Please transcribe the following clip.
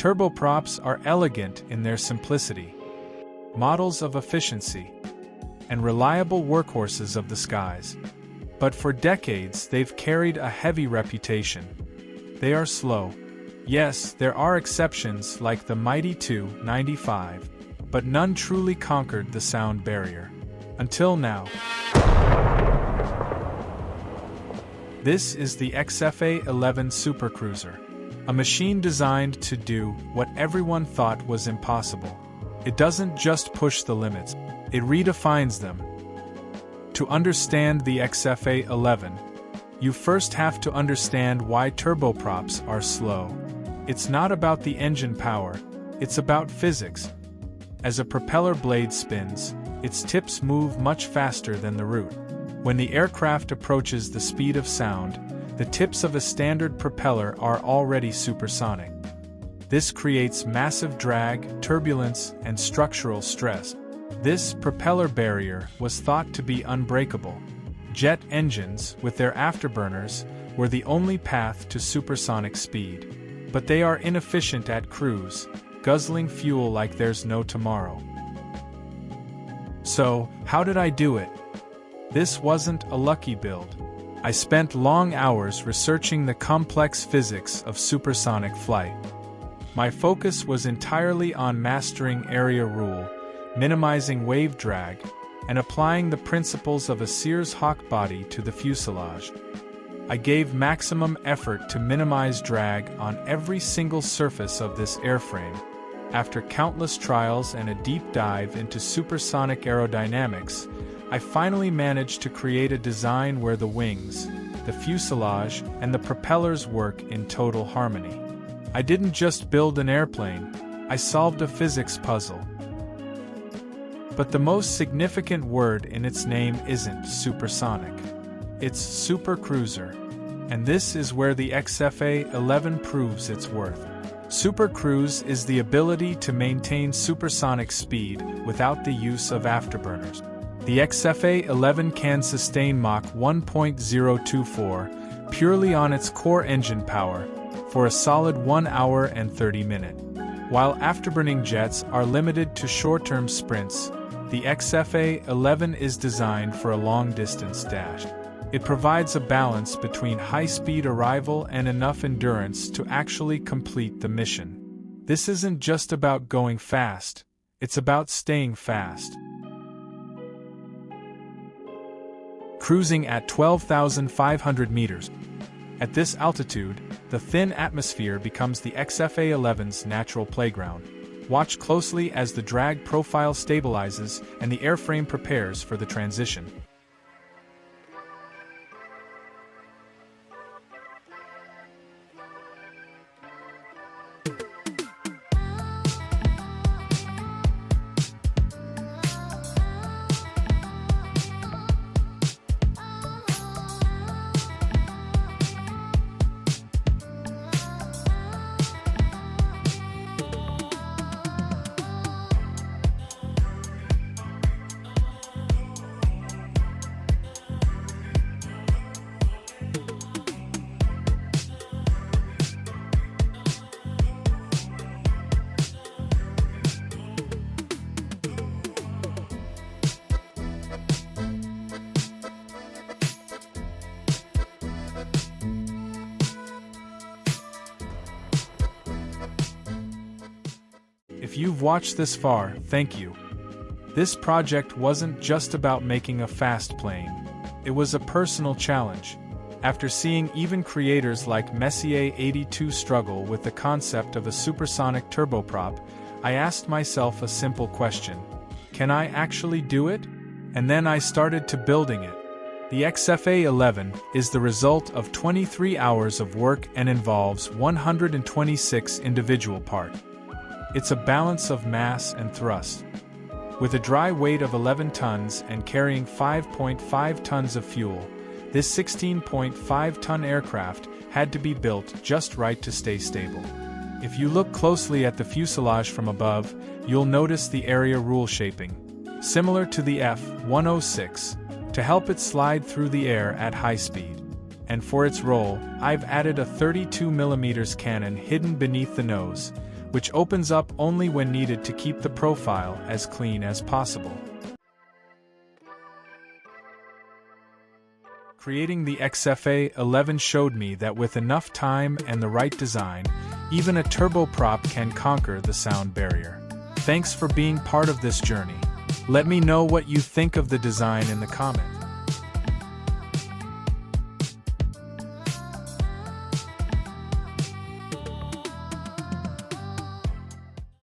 Turboprops are elegant in their simplicity, models of efficiency, and reliable workhorses of the skies. But for decades they've carried a heavy reputation. They are slow. Yes, there are exceptions like the mighty 295, but none truly conquered the sound barrier. Until now. This is the XFA-11 Supercruiser, a machine designed to do what everyone thought was impossible. It doesn't just push the limits, it redefines them. To understand the XFA-11, you first have to understand why turboprops are slow. It's not about the engine power, it's about physics. As a propeller blade spins, its tips move much faster than the root. When the aircraft approaches the speed of sound, the tips of a standard propeller are already supersonic. This creates massive drag, turbulence, and structural stress. This propeller barrier was thought to be unbreakable. Jet engines, with their afterburners, were the only path to supersonic speed. But they are inefficient at cruise, guzzling fuel like there's no tomorrow. So, how did I do it? This wasn't a lucky build. I spent long hours researching the complex physics of supersonic flight. My focus was entirely on mastering area rule, minimizing wave drag, and applying the principles of a Sears-Haack body to the fuselage. I gave maximum effort to minimize drag on every single surface of this airframe. After countless trials and a deep dive into supersonic aerodynamics, I finally managed to create a design where the wings, the fuselage, and the propellers work in total harmony. I didn't just build an airplane, I solved a physics puzzle. But the most significant word in its name isn't supersonic. It's Supercruiser. And this is where the XFA-11 proves its worth. Supercruise is the ability to maintain supersonic speed without the use of afterburners. The XFA-11 can sustain Mach 1.024 purely on its core engine power for a solid 1 hour and 30 minutes. While afterburning jets are limited to short-term sprints, the XFA-11 is designed for a long-distance dash. It provides a balance between high-speed arrival and enough endurance to actually complete the mission. This isn't just about going fast, it's about staying fast. Cruising at 12,500 meters. At this altitude, the thin atmosphere becomes the XFA-11's natural playground. Watch closely as the drag profile stabilizes and the airframe prepares for the transition. If you've watched this far, thank you. This project wasn't just about making a fast plane. It was a personal challenge. After seeing even creators like Messier82 struggle with the concept of a supersonic turboprop, I asked myself a simple question. Can I actually do it? And then I started to building it. The XFA-11 is the result of 23 hours of work and involves 126 individual parts. It's a balance of mass and thrust. With a dry weight of 11 tons and carrying 5.5 tons of fuel, this 16.5-ton aircraft had to be built just right to stay stable. If you look closely at the fuselage from above, you'll notice the area rule shaping, similar to the F-106, to help it slide through the air at high speed. And for its roll, I've added a 32mm cannon hidden beneath the nose, which opens up only when needed to keep the profile as clean as possible. Creating the XFA-11 showed me that with enough time and the right design, even a turboprop can conquer the sound barrier. Thanks for being part of this journey. Let me know what you think of the design in the comments.